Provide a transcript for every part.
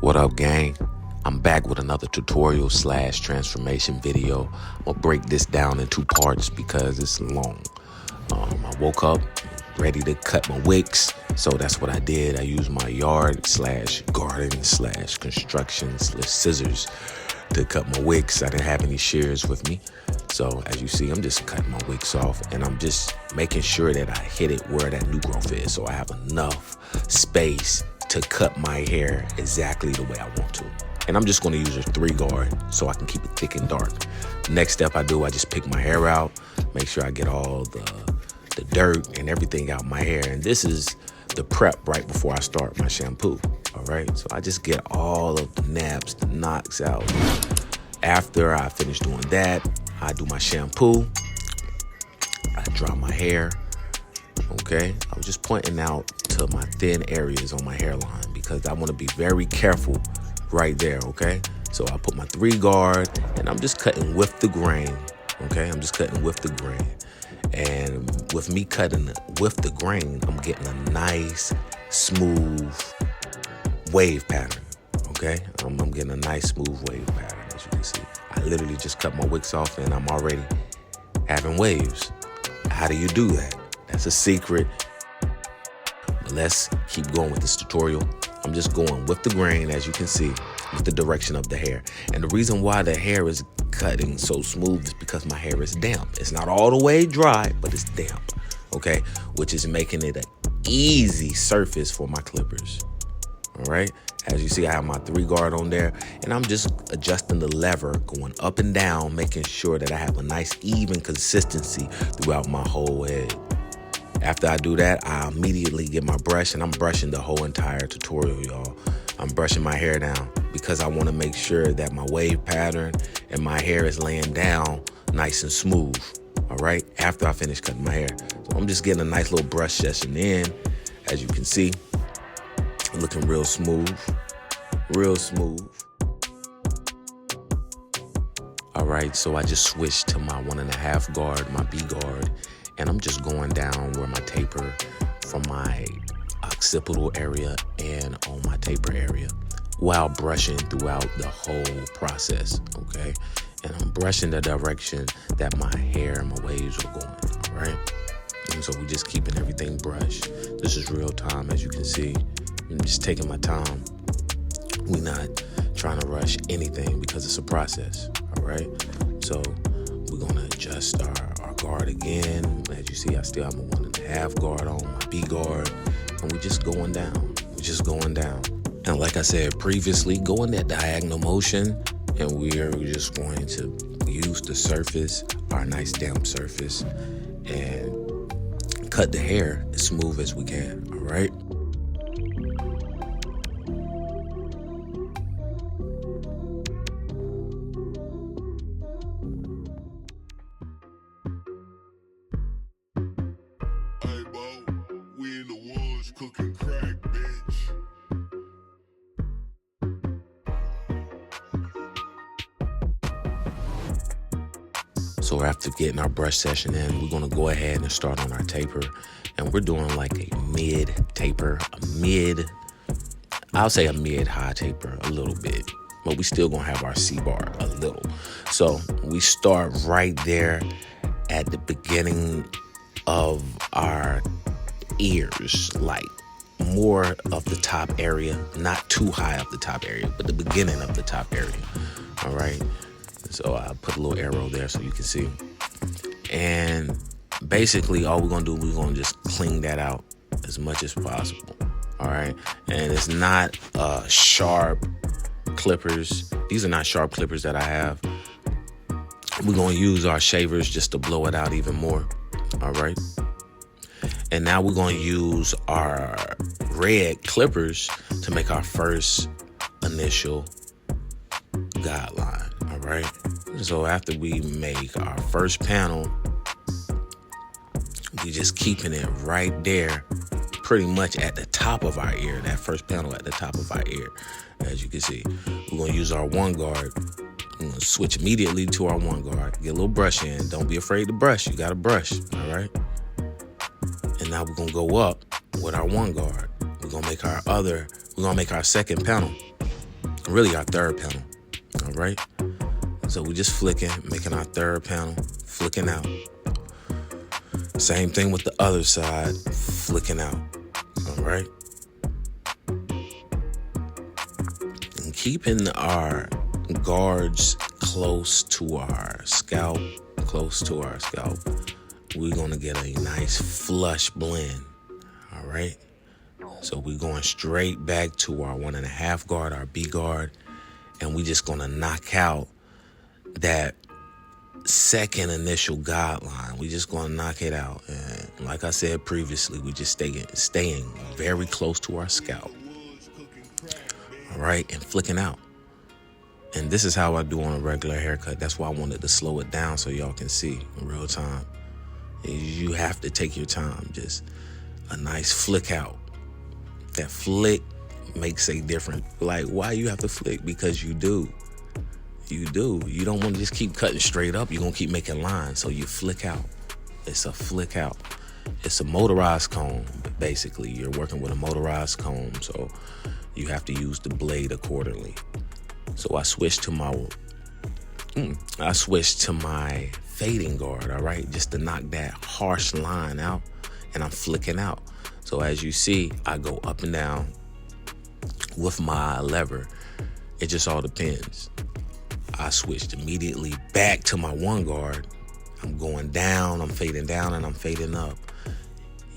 What up, gang? I'm back with another tutorial / transformation video. I'm gonna break this down in two parts because it's long. I woke up ready to cut my wicks, so that's what I did. I used my yard / garden / construction scissors to cut my wicks. I didn't have any shears with me, so as you see, I'm just cutting my wicks off, and I'm just making sure that I hit it where that new growth is, so I have enough space to cut my hair exactly the way I want to. And I'm just gonna use a 3 guard so I can keep it thick and dark. Next step I do, I just pick my hair out, make sure I get all the dirt and everything out my hair. And this is the prep right before I start my shampoo, all right? So I just get all of the naps, the knocks out. After I finish doing that, I do my shampoo, I dry my hair, okay? I was just pointing out to my thin areas on my hairline because I want to be very careful right there, okay? So I put my 3 guard and I'm just cutting with the grain, okay? I'm just cutting with the grain. And with me cutting with the grain, I'm getting a nice, smooth wave pattern, okay? I'm getting a nice, smooth wave pattern, as you can see. I literally just cut my wicks off and I'm already having waves. How do you do that? That's a secret. But let's keep going with this tutorial. I'm just going with the grain, as you can see, with the direction of the hair. And the reason why the hair is cutting so smooth is because my hair is damp. It's not all the way dry, but it's damp, okay? Which is making it an easy surface for my clippers, all right? As you see, I have my 3 guard on there, and I'm just adjusting the lever, going up and down, making sure that I have a nice, even consistency throughout my whole head. After I do that, I immediately get my brush, and I'm brushing the whole entire tutorial, y'all. I'm brushing my hair down because I want to make sure that my wave pattern and my hair is laying down nice and smooth, all right, after I finish cutting my hair. So I'm just getting a nice little brush session in. As you can see, looking real smooth, real smooth. All right, so I just switched to my 1.5 guard, my B guard, and I'm just going down where my taper from my occipital area and on my taper area while brushing throughout the whole process, okay? And I'm brushing the direction that my hair and my waves are going, all right? And so we're just keeping everything brushed. This is real time, as you can see. I'm just taking my time. We're not trying to rush anything because it's a process, all right? So we're gonna adjust our guard again. As you see, I still have my 1.5 guard on, my B guard, and we're just going down. We're just going down. And like I said previously, go in that diagonal motion, and we're just going to use the surface, our nice damp surface, and cut the hair as smooth as we can, all right? Cooking crack, bitch. So after getting our brush session in, we're gonna go ahead and start on our taper. And we're doing like a mid taper, I'll say a mid-high taper a little bit, but we still gonna have our C-bar a little. So we start right there at the beginning of our ears, like more of the top area, not too high up the top area, but the beginning of the top area, all right? So I put a little arrow there so you can see. And basically all we're gonna do, we're gonna just clean that out as much as possible, all right? And it's not sharp clippers. These are not sharp clippers that I have. We're gonna use our shavers just to blow it out even more, all right? And now we're going to use our red clippers to make our first initial guideline, all right? So after we make our first panel, we just keeping it right there, pretty much at the top of our ear, that first panel at the top of our ear, as you can see. We're going to use our 1 guard. I'm going to switch immediately to our 1 guard. Get a little brush in. Don't be afraid to brush. You got to brush, all right? And now we're gonna go up with our 1 guard. We're gonna make our second panel. really our third panel. All right. So we just flicking, making our third panel, flicking out. Same thing with the other side, flicking out. All right. And keeping our guards close to our scalp, we're going to get a nice flush blend. All right. So we're going straight back to our 1.5 guard, our B guard, and we just going to knock out that second initial guideline. We just going to knock it out. And like I said previously, we just staying very close to our scalp. All right, and flicking out. And this is how I do on a regular haircut. That's why I wanted to slow it down so y'all can see in real time. You have to take your time. Just a nice flick out. That flick makes a difference. Like, why you have to flick? Because you do. You do. You don't want to just keep cutting straight up. You're going to keep making lines. So you flick out. It's a flick out. It's a motorized comb, basically. You're working with a motorized comb, so you have to use the blade accordingly. So I switched to my fading guard, all right, just to knock that harsh line out, and I'm flicking out. So as you see, I go up and down with my lever. It just all depends. I switched immediately back to my one guard. I'm going down, I'm fading down, and I'm fading up.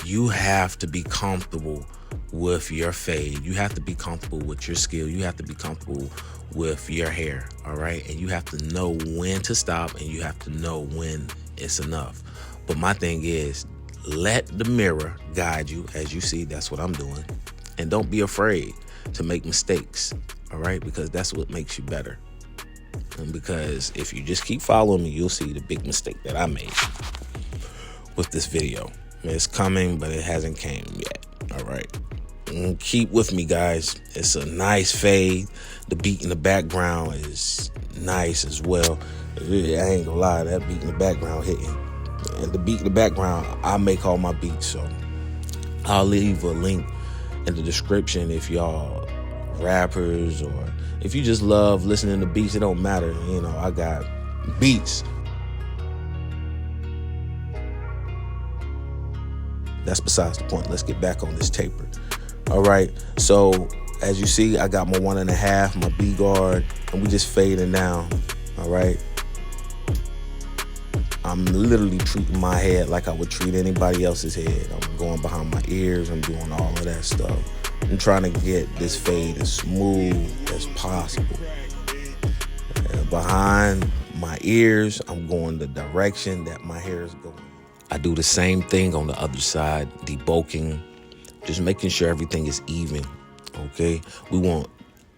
You have to be comfortable with your fade. You have to be comfortable with your skill. You have to be comfortable with your hair, all right? And you have to know when to stop, and you have to know when it's enough. But my thing is, let the mirror guide you. As you see, that's what I'm doing. And don't be afraid to make mistakes, all right? Because that's what makes you better. And because if you just keep following me, you'll see the big mistake that I made with this video. It's coming, but it hasn't came yet, all right? And keep with me, guys. It's a nice fade. The beat in the background is nice as well. I ain't gonna lie, that beat in the background hitting. And the beat in the background, I make all my beats, so I'll leave a link in the description if y'all rappers or if you just love listening to beats. It don't matter, you know, I got beats. That's besides the point. Let's get back on this taper. All right, so as you see, I got my 1.5, my B guard, and we just fading down, all right? I'm literally treating my head like I would treat anybody else's head. I'm going behind my ears. I'm doing all of that stuff. I'm trying to get this fade as smooth as possible. And behind my ears, I'm going the direction that my hair is going. I do the same thing on the other side, debulking, just making sure everything is even, okay? We want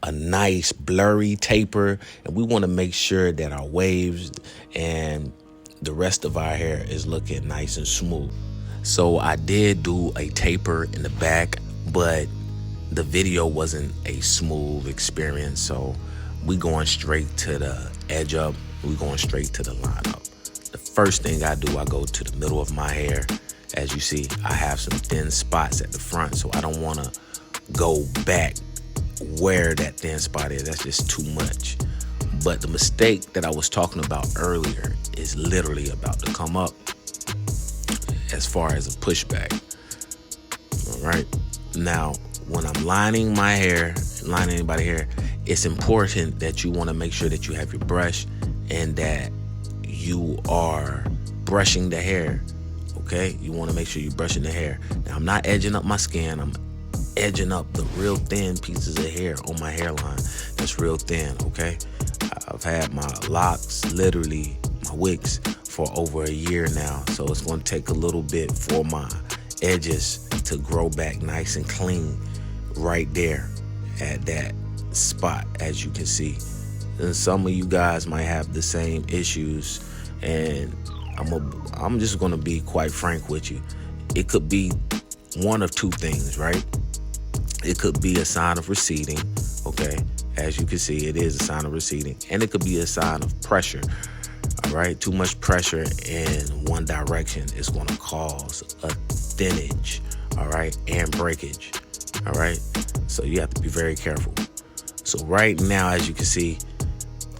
a nice blurry taper, and we want to make sure that our waves and the rest of our hair is looking nice and smooth. So I did do a taper in the back, but the video wasn't a smooth experience. So we going straight to the edge up. We going straight to the line up. The first thing I do, I go to the middle of my hair. As you see, I have some thin spots at the front, so I don't want to go back where that thin spot is. That's just too much. But the mistake that I was talking about earlier is literally about to come up as far as a pushback. All right. Now, when I'm lining my hair, lining anybody's hair, it's important that you want to make sure that you have your brush and that you are brushing the hair. Okay? You want to make sure you're brushing the hair. Now, I'm not edging up my skin. I'm edging up the real thin pieces of hair on my hairline. That's real thin, okay? I've had my locks, literally my wigs, for over a year now. So it's going to take a little bit for my edges to grow back nice and clean right there at that spot, as you can see. And some of you guys might have the same issues, and I'm just going to be quite frank with you. It could be one of two things, right? It could be a sign of receding, okay? As you can see, it is a sign of receding. And it could be a sign of pressure, all right? Too much pressure in one direction is going to cause a thinnage, all right? And breakage, all right? So you have to be very careful. So right now, as you can see,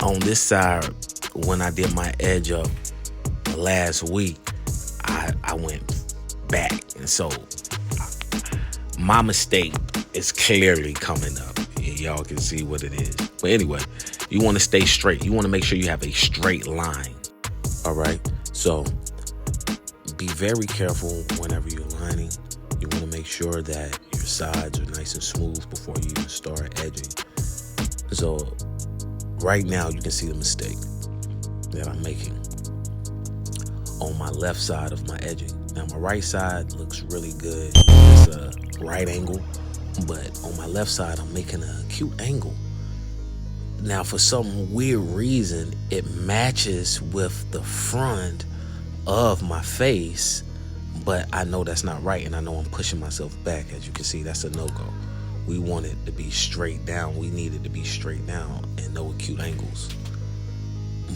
on this side, when I did my edge up last week, I went back. And so my mistake is clearly coming up. Y'all can see what it is. But anyway, you want to stay straight. You want to make sure you have a straight line. All right. So be very careful whenever you're lining. You want to make sure that your sides are nice and smooth before you even start edging. So right now you can see the mistake that I'm making on my left side of my edging. Now my right side looks really good. It's a right angle, but on my left side I'm making an acute angle. Now for some weird reason it matches with the front of my face, but I know that's not right, and I know I'm pushing myself back. As you can see, that's a no-go. We want it to be straight down. We need it to be straight down and no acute angles.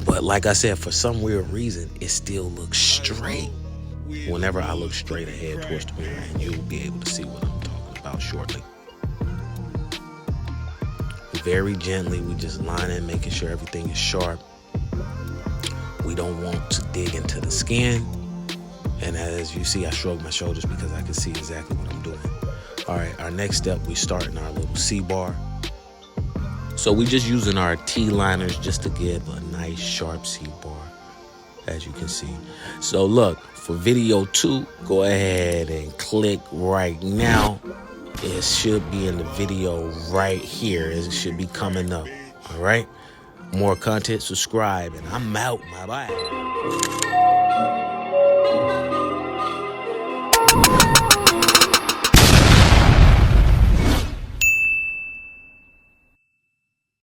But like I said, for some weird reason, it still looks straight. Whenever I look straight ahead towards the mirror, and you'll be able to see what I'm talking about shortly. Very gently, we just line in, making sure everything is sharp. We don't want to dig into the skin. And as you see, I shrug my shoulders because I can see exactly what I'm doing. All right, our next step, we start in our little C-bar. So we just using our T-liners just to give a nice sharp C-bar, as you can see. So look, for video 2, go ahead and click right now. It should be in the video right here. It should be coming up, all right? More content, subscribe, and I'm out. Bye-bye.